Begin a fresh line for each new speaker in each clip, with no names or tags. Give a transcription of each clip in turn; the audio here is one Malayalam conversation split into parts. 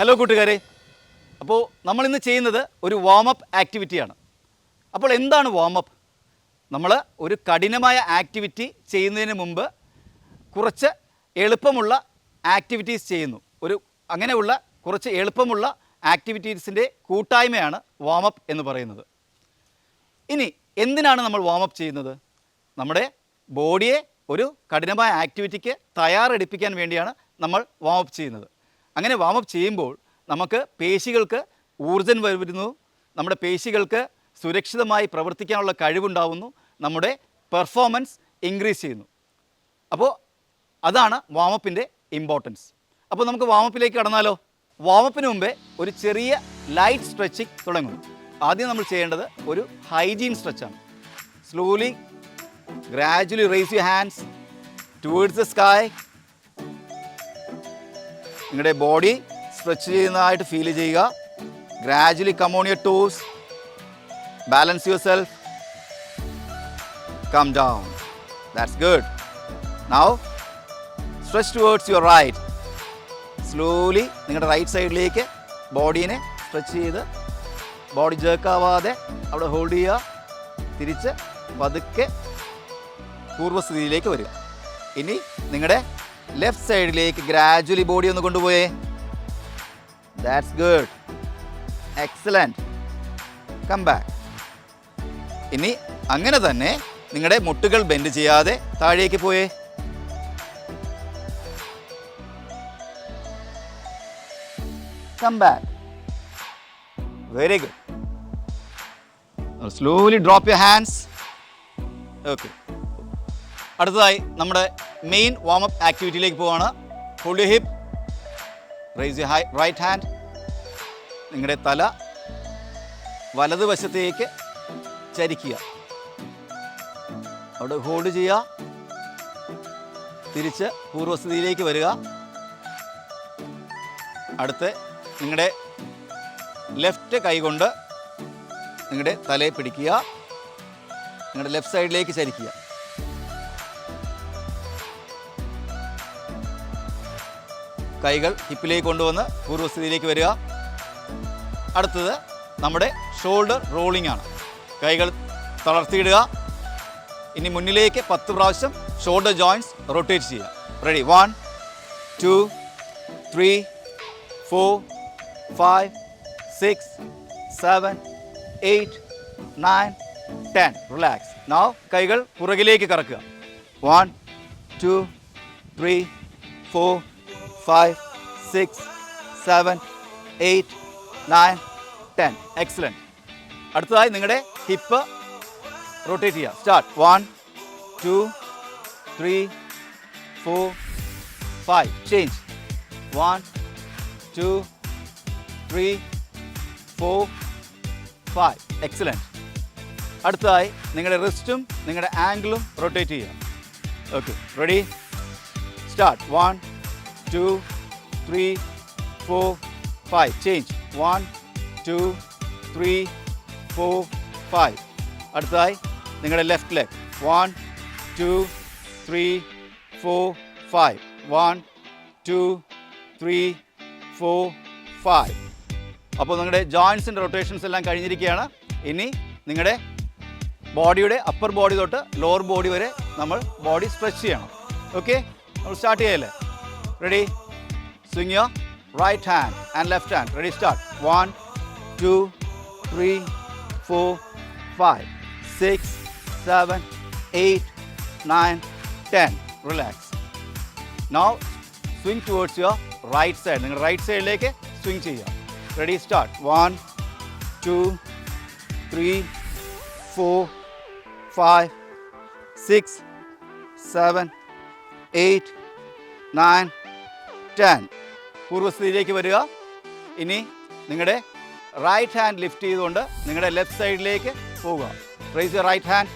ഹലോ കൂട്ടുകാരെ, അപ്പോൾ നമ്മളിന്ന് ചെയ്യുന്നത് ഒരു വാമപ്പ് ആക്ടിവിറ്റിയാണ്. അപ്പോൾ എന്താണ് വാമപ്പ്? നമ്മൾ ഒരു കഠിനമായ ആക്ടിവിറ്റി ചെയ്യുന്നതിന് മുമ്പ് കുറച്ച് എളുപ്പമുള്ള ആക്ടിവിറ്റീസ് ചെയ്യുന്നു. അങ്ങനെയുള്ള കുറച്ച് എളുപ്പമുള്ള ആക്ടിവിറ്റീസിൻ്റെ കൂട്ടായ്മയാണ് വാമപ്പ് എന്ന് പറയുന്നത്. ഇനി എന്തിനാണ് നമ്മൾ വാമപ്പ് ചെയ്യുന്നത്? നമ്മുടെ ബോഡിയെ ഒരു കഠിനമായ ആക്ടിവിറ്റിക്ക് തയ്യാറെടുപ്പിക്കാൻ വേണ്ടിയാണ് നമ്മൾ വാമപ്പ് ചെയ്യുന്നത്. അങ്ങനെ വാമപ്പ് ചെയ്യുമ്പോൾ നമുക്ക് പേശികൾക്ക് ഊർജ്ജം വരുന്നു, നമ്മുടെ പേശികൾക്ക് സുരക്ഷിതമായി പ്രവർത്തിക്കാനുള്ള കഴിവുണ്ടാവുന്നു, നമ്മുടെ പെർഫോമൻസ് ഇൻക്രീസ് ചെയ്യുന്നു. അപ്പോൾ അതാണ് വാമപ്പിൻ്റെ ഇമ്പോർട്ടൻസ്. അപ്പോൾ നമുക്ക് വാമപ്പിലേക്ക് കടന്നാലോ? വാമപ്പിന് മുമ്പേ ഒരു ചെറിയ ലൈറ്റ് സ്ട്രെച്ചിങ് തുടങ്ങുന്നു. ആദ്യം നമ്മൾ ചെയ്യേണ്ടത് ഒരു ഹൈജീൻ സ്ട്രെച്ചാണ്. Slowly gradually raise your hands towards the sky. നിങ്ങളുടെ ബോഡി സ്ട്രെച്ച് ചെയ്യുന്നതായിട്ട് ഫീൽ ചെയ്യുക. Gradually come on your toes, balance yourself, come down. That's good. Now stretch towards your right. Slowly നിങ്ങളുടെ റൈറ്റ് സൈഡിലേക്ക് ബോഡീനെ സ്ട്രെച്ച് ചെയ്ത് ബോഡി ജേക്കാവാതെ അവിടെ ഹോൾഡ് ചെയ്യുക. തിരിച്ച് പതുക്കെ പൂർവ്വസ്ഥിതിയിലേക്ക് വരിക. ഇനി നിങ്ങളുടെ ലെഫ്റ്റ് സൈഡിലേക്ക് ഗ്രാജുവലി ബോഡി ഒന്ന് കൊണ്ടുപോയേ. That's good, excellent. Come back. ഇനി അങ്ങനെ തന്നെ നിങ്ങളുടെ മുട്ടുകൾ ബെൻഡ് ചെയ്യാതെ താഴേക്ക് പോയേ. Come back. Very good. Slowly drop your hands. Okay, അടുത്തതായി നമ്മുടെ മെയിൻ വാമപ്പ് ആക്ടിവിറ്റിയിലേക്ക് പോവാണ്. Hold your hip, raise your right hand. നിങ്ങളുടെ തല വലതുവശത്തേക്ക് ചരിക്കുക. അവിടെ ഹോൾഡ് ചെയ്യുക. തിരിച്ച് പൂർവ്വസ്ഥിതിയിലേക്ക് വരിക. അടുത്ത് നിങ്ങളുടെ ലെഫ്റ്റ് കൈ കൊണ്ട് നിങ്ങളുടെ തലയെ പിടിക്കുക. നിങ്ങളുടെ ലെഫ്റ്റ് സൈഡിലേക്ക് ചരിക്കുക. കൈകൾ ഹിപ്പിലേക്ക് കൊണ്ടുവന്ന് പൂർവ്വസ്ഥിതിയിലേക്ക് വരിക. അടുത്തത് നമ്മുടെ ഷോൾഡർ റോളിംഗ് ആണ്. കൈകൾ തളർത്തിയിടുക. ഇനി മുന്നിലേക്ക് 10 പ്രാവശ്യം ഷോൾഡർ ജോയിൻറ്റ്സ് റൊട്ടേറ്റ് ചെയ്യുക. റെഡി? 1 2 3 4 5 6 7 8 9 10. റിലാക്സ്. നൗ കൈകൾ പുറകിലേക്ക് കറക്കുക. 1 2 3 4 5 6 7 8 9 10. എക്സലൻറ്റ്. അടുത്തതായി നിങ്ങളുടെ ഹിപ്പ് റൊട്ടേറ്റ് ചെയ്യുക. സ്റ്റാർട്ട്. 1 2 3 4 5. ചേഞ്ച്. 1 2 3 4 5. എക്സലൻറ്റ്. അടുത്തതായി നിങ്ങളുടെ റിസ്റ്റും നിങ്ങളുടെ ആംഗിളും റൊട്ടേറ്റ് ചെയ്യുക. Okay, ready? സ്റ്റാർട്ട്. 1 2 3 4 5. ചേഞ്ച്. 1 2 3 4 5. അടുത്തതായി നിങ്ങളുടെ ലെഫ്റ്റ് ലെഗ്. 1 2 3 4 5. 1 2 3 4 5. അപ്പോൾ നിങ്ങളുടെ ജോയിൻസിൻ്റെ റൊട്ടേഷൻസ് എല്ലാം കഴിഞ്ഞിരിക്കുകയാണ്. ഇനി നിങ്ങളുടെ ബോഡിയുടെ അപ്പർ ബോഡി തൊട്ട് ലോവർ ബോഡി വരെ നമ്മൾ ബോഡി സ്ട്രെച്ച് ചെയ്യണം. ഓക്കെ, നമ്മൾ സ്റ്റാർട്ട് ചെയ്യല്ലേ? Ready? Swing your right hand and left hand. Ready? Start. 1 2 3 4 5 6 7 8 9 10. Relax. Now swing towards your right side. നിങ്ങൾ റൈറ്റ് സൈഡിലേക്ക് സ്വിങ് ചെയ്യുക. റെഡി? സ്റ്റാർട്ട്. 1 2 3 4 5 6 7 8 9 10. പൂർവ്വസ്ഥിതിയിലേക്ക് വരിക. ഇനി നിങ്ങളുടെ റൈറ്റ് ഹാൻഡ് ലിഫ്റ്റ് ചെയ്തുകൊണ്ട് നിങ്ങളുടെ ലെഫ്റ്റ് സൈഡിലേക്ക് പോവുക. Rise your right hand.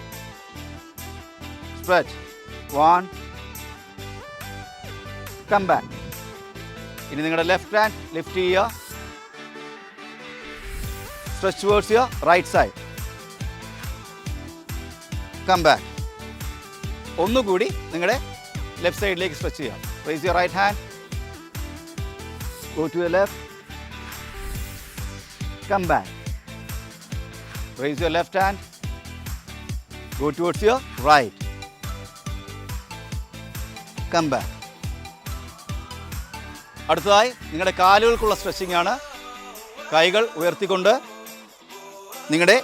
Stretch. 1. Come back. ഇനി നിങ്ങളുടെ ലെഫ്റ്റ് ഹാൻഡ് ലിഫ്റ്റ് ചെയ്യുക. Stretch towards your right side. Come back. ഒന്നുകൂടി നിങ്ങളുടെ ലെഫ്റ്റ് സൈഡിലേക്ക് സ്ട്രെച്ച് ചെയ്യാം. Rise your right hand. Go to your left. Come back. Raise your left hand. Go towards your right. Come back. അടുത്തതായി നിങ്ങളുടെ കാലുകൾക്കുള്ള സ്ട്രെച്ചിങ് ആണ്. കൈകൾ ഉയർത്തിക്കൊണ്ട് നിങ്ങളുടെ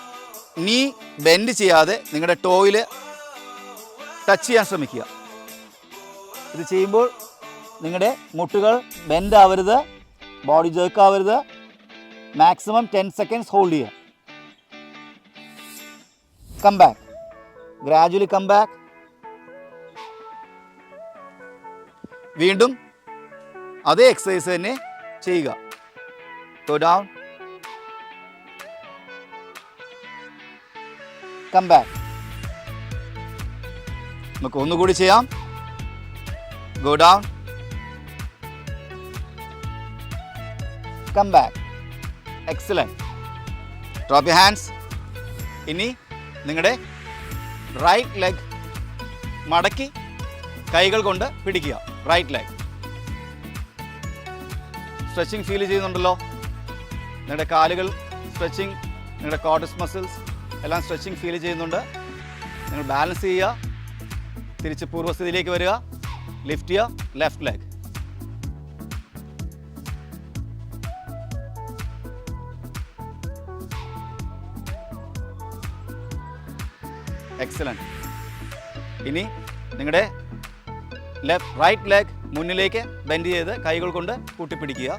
നീ ബെൻഡ് ചെയ്യാതെ നിങ്ങളുടെ ടോയിൽ ടച്ച് ചെയ്യാൻ ശ്രമിക്കുക. ഇത് ചെയ്യുമ്പോൾ നിങ്ങളുടെ മുട്ടുകൾ ബെൻഡ് ആവരുത്, ബോഡി ജേർക്ക് ആവരുത്. മാക്സിമം 10 seconds ഹോൾഡ് ചെയ്യുക. Come back. Gradually come back. വീണ്ടും അതേ എക്സസൈസ് തന്നെ ചെയ്യുക. Go down. Come back. നമുക്ക് ഒന്നുകൂടി ചെയ്യാം. Go down. Come back. Excellent. Drop your hands. ഇനി നിങ്ങളുടെ റൈറ്റ് ലെഗ് മടക്കി കൈകൾ കൊണ്ട് പിടിക്കുക. Right leg. സ്ട്രെച്ചിങ് ഫീൽ ചെയ്യുന്നുണ്ടല്ലോ. നിങ്ങളുടെ കാലുകൾ സ്ട്രെച്ചിങ്, നിങ്ങളുടെ കോർഡസ് മസിൽസ് എല്ലാം സ്ട്രെച്ചിങ് ഫീൽ ചെയ്യുന്നുണ്ട്. നിങ്ങൾ ബാലൻസ് ചെയ്യുക. തിരിച്ച് പൂർവ്വസ്ഥിതിയിലേക്ക് വരിക. ലിഫ്റ്റ് ചെയ്യുക ലെഫ്റ്റ് ലെഗ്. എക്സലൻറ്റ്. ഇനി നിങ്ങളുടെ റൈറ്റ് ലെഗ് മുന്നിലേക്ക് ബെൻഡ് ചെയ്ത് കൈകൾ കൊണ്ട് കൂട്ടിപ്പിടിക്കുക.